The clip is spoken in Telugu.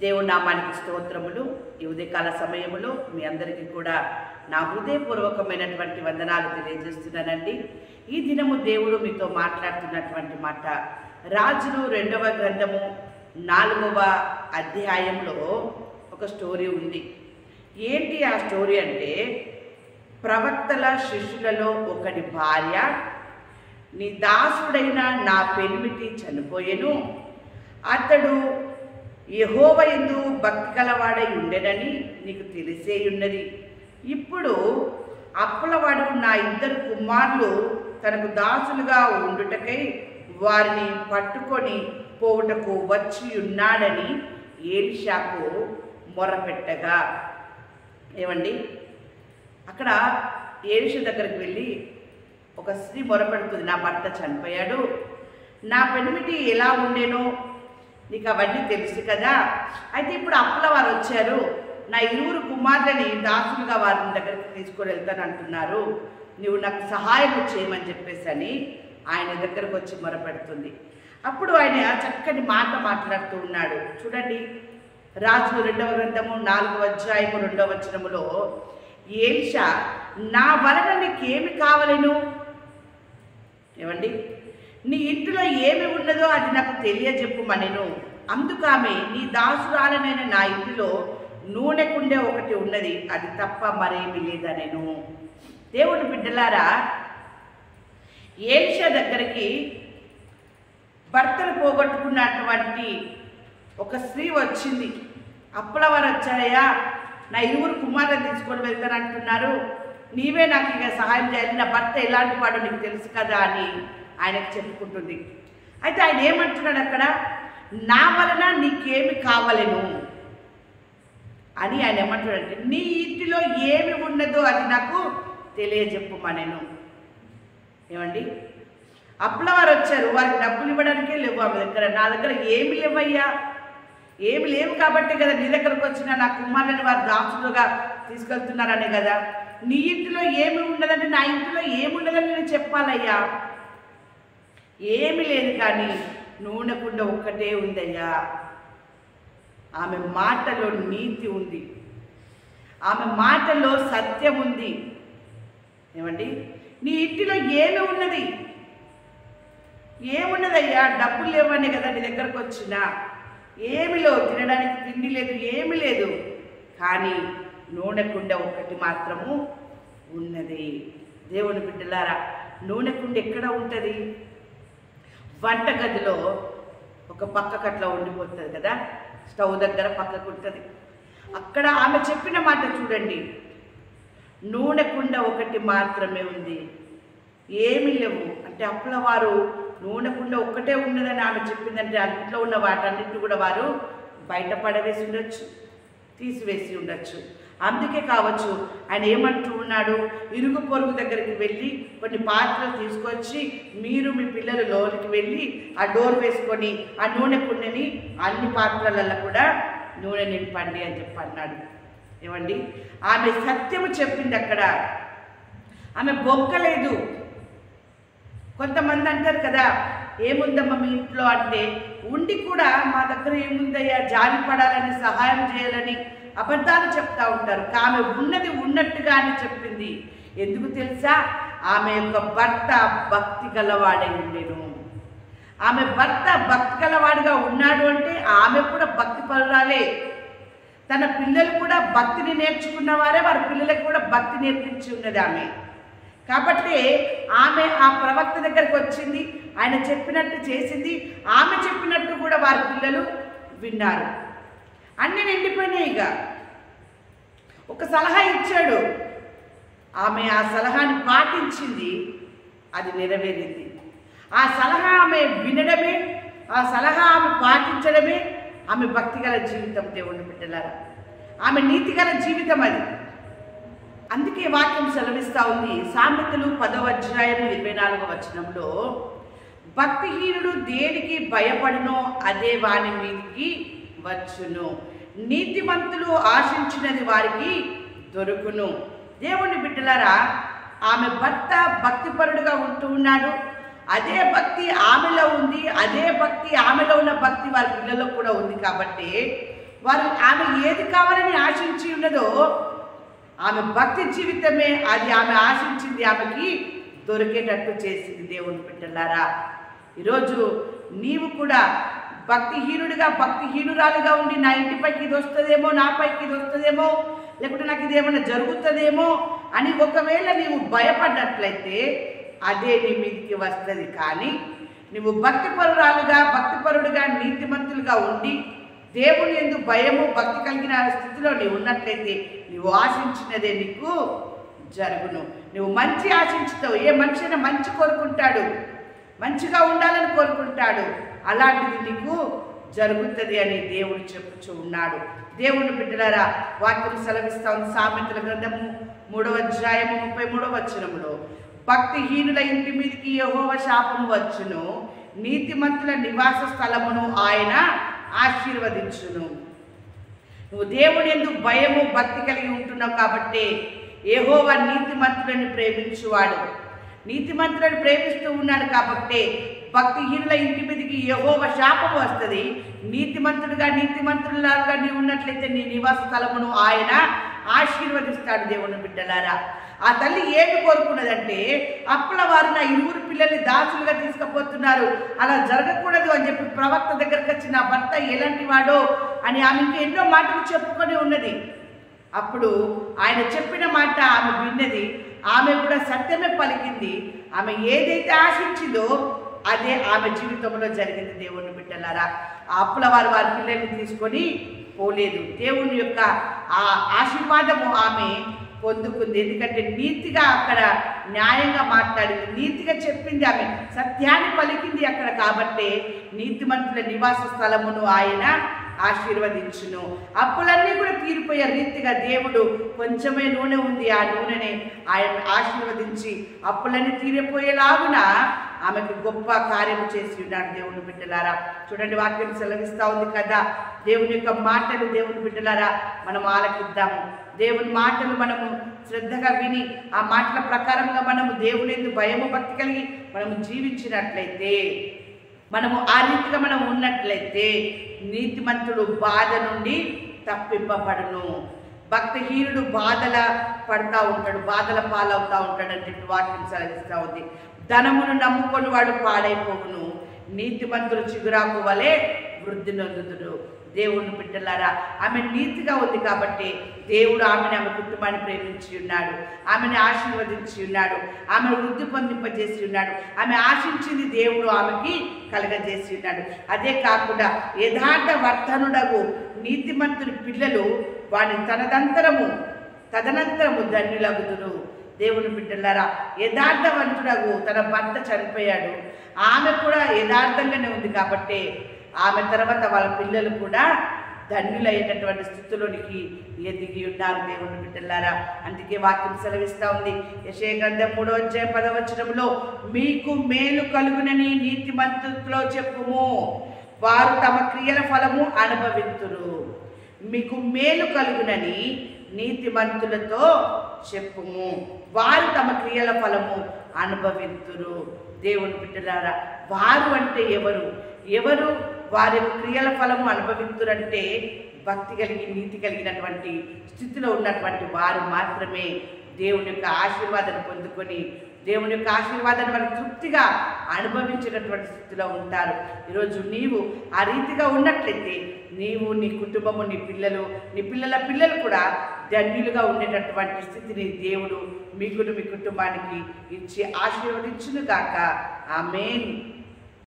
దేవుని నామానికి స్తోత్రములు. ఈ ఉదయకాల సమయంలో మీ అందరికీ కూడా నా హృదయపూర్వకమైనటువంటి వందనాలు తెలియజేస్తున్నానండి. ఈ దినము దేవుడు మీతో మాట్లాడుతున్నటువంటి మాట రాజులు 2వ గ్రంథము 4వ అధ్యాయంలో ఒక స్టోరీ ఉంది. ఏంటి ఆ స్టోరీ అంటే, ప్రవక్తల శిష్యులలో ఒకటి భార్య, నీ దాసుడైన నా పెనిమిటి చనిపోయెను, అతడు యెహోవా యందు భక్తి గలవాడై ఉండెనని నీకు తెలిసే ఉన్నది. ఇప్పుడు అప్పులవాడు నా 2 కుమారులు తనకు దాసులుగా ఉండుటకై వారిని పట్టుకొని పోవుటకు వచ్చి ఉన్నాడని ఎలీషాకు మొరపెట్టగా. ఏమండి, అక్కడ ఎలీషా దగ్గరికి వెళ్ళి ఒక స్త్రీ మొరపెడుతుంది, నా భర్త చనిపోయాడు, నా పెనిమిటి ఎలా ఉండేనో నీకు అవన్నీ తెలుసు కదా, అయితే ఇప్పుడు అప్పుల వారు వచ్చారు, నా 2 కుమారులని దాసులుగా వారి దగ్గరికి తీసుకొని వెళ్తాను అంటున్నారు, నువ్వు నాకు సహాయం చేయమని చెప్పేసి అని ఆయన దగ్గరకు వచ్చి మొరపెడుతుంది. అప్పుడు ఆయన చక్కని మాట మాట్లాడుతూ ఉన్నాడు. చూడండి, రాజులు 2వ గ్రంథము 4వ అధ్యాయము 2వ వచనములో, ఎలీషా నా వలన నీకేమి కావలేను, ఏమండి, నీ ఇంటిలో ఏమి ఉన్నదో అది నాకు తెలియజెప్పుమనెను. అందుకు ఆమె, నీ దాసురాలనైన నా ఇంటిలో నూనె కుండే ఒకటి ఉన్నది, అది తప్ప మరేమి లేదనెను. దేవుని బిడ్డలారా, ఎలీషా దగ్గరికి భర్తను పోగొట్టుకున్నటువంటి ఒక స్త్రీ వచ్చింది. అప్పుల వారు వచ్చారయ్యా, నా 2 కుమారులను తీసుకొని వెళ్తానంటున్నారు, నీవే నాకు ఇక సహాయం చేయాలి, నా భర్త ఎలాంటి వాడు నీకు తెలుసు కదా అని ఆయనకు చెప్పుకుంటుంది. అయితే ఆయన ఏమంటున్నాడు అక్కడ, నా వలన నీకేమి కావలేను అని ఆయన ఏమంటున్నాడంటే, నీ ఇంటిలో ఏమి ఉన్నదో అది నాకు తెలియజెప్పుమనెను. ఏమండి, అప్పుల వారు వచ్చారు, వారికి డబ్బులు ఇవ్వడానికే లేవు ఆమె దగ్గర, నా దగ్గర ఏమి లేవయ్యా, ఏమి లేవు కాబట్టి కదా నీ దగ్గరకు వచ్చిన నా కుమారులని వారు దాసులుగా తీసుకెళ్తున్నారనే కదా, నీ ఇంటిలో ఏమి ఉండదని నా ఇంటిలో ఏముండదని నేను చెప్పాలయ్యా, ఏమి లేదు కానీ నూనె కుండ ఒక్కటే ఉందయ్యా. ఆమె మాటలో నీతి ఉంది, ఆమె మాటలో సత్యం ఉంది. ఏమండి, నీ ఇంటిలో ఏమి ఉన్నది, ఏమున్నదయ్యా, డబ్బులు లేవనే కదా నీ దగ్గరకు వచ్చినా, ఏమిలో తినడానికి తిండి లేదు, ఏమి లేదు, కానీ నూనె కుండ ఒక్కటి మాత్రము ఉన్నది. దేవుని బిడ్డలారా, నూనె కుండ ఎక్కడ ఉంటుంది? వంటగదిలో ఒక పక్కకు అట్లా ఉండిపోతుంది కదా, స్టవ్ దగ్గర పక్కకు ఉంటుంది. అక్కడ ఆమె చెప్పిన మాట చూడండి, నూనె కుండ ఒకటి మాత్రమే ఉంది, ఏమి లేవు అంటే అప్పుల వారు నూనె కుండ ఒక్కటే ఉన్నదని ఆమె చెప్పిందంటే ఆ ఇంట్లో ఉన్న వాటన్నిటిని కూడా వారు బయటపడవేసి ఉండొచ్చు, తీసివేసి ఉండొచ్చు. అందుకే కావచ్చు ఆయన ఏమంటూ ఉన్నాడు, ఇరుగు పొరుగు దగ్గరికి వెళ్ళి కొన్ని పాత్రలు తీసుకొచ్చి మీరు మీ పిల్లలు లోనికి వెళ్ళి ఆ డోర్ వేసుకొని ఆ నూనె కుండని అన్ని పాత్రలలో కూడా నూనె నింపండి అని చెప్పి అన్నాడు. ఏమండి, ఆమె సత్యము చెప్పింది అక్కడ, ఆమె బొక్కలేదు. కొంతమంది అంటారు కదా, ఏముందమ్మా మీ ఇంట్లో అంటే, ఉండి కూడా మా దగ్గర ఏముందయ్యా, జాలి పడాలని సహాయం చేయాలని అబద్ధాలు చెప్తా ఉంటారు. ఆమె ఉన్నది ఉన్నట్టుగానే చెప్పింది. ఎందుకు తెలుసా? ఆమె యొక్క భర్త భక్తి గలవాడై ఉండెను. ఆమె భర్త భక్తి గలవాడిగా ఉన్నాడు అంటే ఆమె కూడా భక్తి పరురాలే. తన పిల్లలు కూడా భక్తిని నేర్చుకున్న వారే, వారి పిల్లలకు కూడా భక్తి నేర్పించి ఉన్నది ఆమె. కాబట్టి ఆమె ఆ ప్రవక్త దగ్గరికి వచ్చింది, ఆయన చెప్పినట్టు చేసింది, ఆమె చెప్పినట్టు కూడా వారి పిల్లలు విన్నారు. అన్నీ నిండిపోయినాయి. ఇక ఒక సలహా ఇచ్చాడు, ఆమె ఆ సలహాని పాటించింది, అది నెరవేరింది. ఆ సలహా ఆమె వినడమే, ఆ సలహా ఆమె పాటించడమే ఆమె భక్తిగల జీవితం. దేవుని బిడ్డలారా, ఆమె నీతిగల జీవితం అది. అందుకే వాక్యం సెలవిస్తూ ఉంది, సామెతలు 10వ అధ్యాయము 24వ వచనంలో, భక్తిహీనుడు దేనికి భయపడునో అదే వాని మీదికి వచ్చును, నీతిమంతులు ఆశించినది వారికి దొరుకును. దేవుని బిడ్డలారా, ఆమె భర్త భక్తిపరుడుగా ఉంటూ ఉన్నాడు, అదే భక్తి ఆమెలో ఉంది, అదే భక్తి ఆమెలో ఉన్న భక్తి వారి పిల్లలకు కూడా ఉంది. కాబట్టి ఆమె ఏది కావాలని ఆశించి ఉన్నదో ఆమె భక్తి జీవితమే అది ఆమె ఆశించింది ఆమెకి దొరికేటట్టు చేసింది. దేవుని బిడ్డలారా, ఈరోజు నీవు కూడా భక్తిహీనురాలుగా ఉండి నా ఇంటిపైకి ఇది వస్తుందేమో, నా పైకి ఇది వస్తుందేమో, లేకుంటే నాకు ఇదేమైనా జరుగుతుందేమో అని ఒకవేళ నీవు భయపడ్డట్లయితే అదే నీ మీదకి వస్తుంది. కానీ నువ్వు భక్తిపరుడుగా నీతిమంతులుగా ఉండి దేవుని యందు భయము భక్తి కలిగిన స్థితిలో నీవు ఉన్నట్లయితే నువ్వు ఆశించినదే నీకు జరుగును. నువ్వు మంచి ఆశించుతావు. ఏ మనిషి అయినా మంచి కోరుకుంటాడు, మంచిగా ఉండాలని కోరుకుంటాడు. అలాంటిది నీకు జరుగుతుంది అని దేవుడు చెప్పుచూ ఉన్నాడు. దేవుని బిడ్డలారా, వాక్యం సెలవిస్తా ఉంది. సామెతల గ్రంథము 3వ అధ్యాయము 33వ వచనములో, భక్తిహీనుల ఇంటి మీదకి యెహోవా శాపము వచ్చును, నీతిమంతుల నివాస స్థలమును ఆయన ఆశీర్వదించును. నువ్వు దేవుని యందు భయము భక్తి కలిగి ఉంటున్నావు కాబట్టి యెహోవా నీతిమంతులను ప్రేమించువాడు. నీతిమంతులను ప్రేమిస్తూ ఉన్నాడు కాబట్టి భక్తిహీనుల ఇంటి మీదకి యెహోవా శాపము వస్తుంది. నీతిమంతులుగా నీవు ఉన్నట్లయితే నీ నివాస స్థలమును ఆయన ఆశీర్వదిస్తాడు. దేవుని బిడ్డలారా, ఆ తల్లి ఏమి కోరుకున్నదంటే, అప్పుల వారు నా 2 పిల్లల్ని దాసులుగా తీసుకుపోతున్నారు, అలా జరగకూడదు అని చెప్పి ప్రవక్త దగ్గరకు వచ్చి నా భర్త ఎలాంటి వాడో అని ఆమె ఇంకా ఎన్నో మాటలు చెప్పుకొని ఉన్నది. అప్పుడు ఆయన చెప్పిన మాట ఆమె విన్నది. ఆమె కూడా సత్యమే పలికింది. ఆమె ఏదైతే ఆశించిందో అదే ఆమె జీవితంలో జరిగింది. దేవుని బిడ్డలారా, ఆ అప్పుల వారి పిల్లల్ని తీసుకొని పోలేదు. దేవుని యొక్క ఆ ఆశీర్వాదము ఆమె పొందుకుంది. ఎందుకంటే నీతిగా అక్కడ న్యాయంగా మాట్లాడింది, నీతిగా చెప్పింది, ఆమె సత్యాన్ని పలికింది అక్కడ. కాబట్టి నీతిమంతుల నివాస స్థలమును ఆయన ఆశీర్వదించును. అప్పులన్నీ కూడా తీరిపోయే రీతిగా దేవుడు కొంచెమే నూనె ఉంది, ఆ నూనెని ఆయన ఆశీర్వదించి అప్పులన్నీ తీరిపోయేలాగున ఆమెకు గొప్ప కార్యము చేసి ఉన్నాడు. దేవుని బిడ్డలారా, చూడండి, వాక్యం సెలవిస్తూ ఉంది కదా. దేవుని యొక్క మాటలు దేవుని బిడ్డలారా మనం ఆలకిద్దాము. దేవుని మాటలు మనము శ్రద్ధగా విని ఆ మాటల ప్రకారంగా మనము దేవుని యందు భయము భక్తి కలిగి మనము జీవించినట్లయితే, మనము ఆ రీతిగా మనం ఉన్నట్లయితే నీతిమంతుడు బాధ నుండి తప్పింపబడును. భక్తిహీనుడు బాధల పడతా ఉంటాడు, బాధల పాలవుతా ఉంటాడు అని చెప్పి వాక్యం సెలవిస్తూ ఉంది. ధనమును నమ్ముకొని వాడు పాడైపోవును, నీతిమంతులు చిగురాకు వలె వృద్ధి నొందుదురు. దేవుని బిడ్డలారా, ఆమె నీతిగా ఉంది కాబట్టి దేవుడు ఆమె కుటుంబాన్ని ప్రేమించి ఉన్నాడు, ఆమెను ఆశీర్వదించి ఉన్నాడు, ఆమె వృద్ధి పొందింపజేసి ఉన్నాడు. ఆమె ఆశించింది దేవుడు ఆమెకి కలగజేసి ఉన్నాడు. అదే కాకుండా యథార్థ వర్తనుడగు నీతిమంతుని పిల్లలు వాని తదనంతరము ధన్యులగుదురు. దేవుని బిడ్డలారా, యథార్థవంతుడగు తన భర్త చనిపోయాడు, ఆమె కూడా యథార్థంగానే ఉంది కాబట్టి ఆమె తర్వాత వాళ్ళ పిల్లలు కూడా ధన్యులయ్యేటటువంటి స్థితిలోనికి ఎదిగి ఉన్నారు. దేవుని బిడ్డలారా, అందుకే వాక్యం సెలవిస్తూ ఉంది. యెషయా గ్రంథం 3వ అధ్యాయం 10వ వచనంలో, మీకు మేలు కలుగునని నీతిమంతులతో చెప్పుము, వారు తమ క్రియల ఫలము అనుభవింతురు. మీకు మేలు కలుగునని నీతిమంతులతో చెప్పుము, వారు తమ క్రియల ఫలము అనుభవింతురు. దేవుని బిడ్డలారా, వారు అంటే ఎవరు వారి క్రియల ఫలము అనుభవింతురంటే భక్తి కలిగి నీతి కలిగినటువంటి స్థితిలో ఉన్నటువంటి వారు మాత్రమే దేవుని యొక్క ఆశీర్వాదాన్ని పొందుకొని దేవుని యొక్క ఆశీర్వాదాన్ని వారు తృప్తిగా అనుభవించినటువంటి స్థితిలో ఉంటారు. ఈరోజు నీవు ఆ రీతిగా ఉన్నట్లయితే నీవు, నీ కుటుంబము, నీ పిల్లల పిల్లలు కూడా ధన్యులుగా ఉండేటటువంటి స్థితిని దేవుడు మీకును మీ కుటుంబానికి ఇచ్చి ఆశీర్వదించును గాక. ఆమేన్.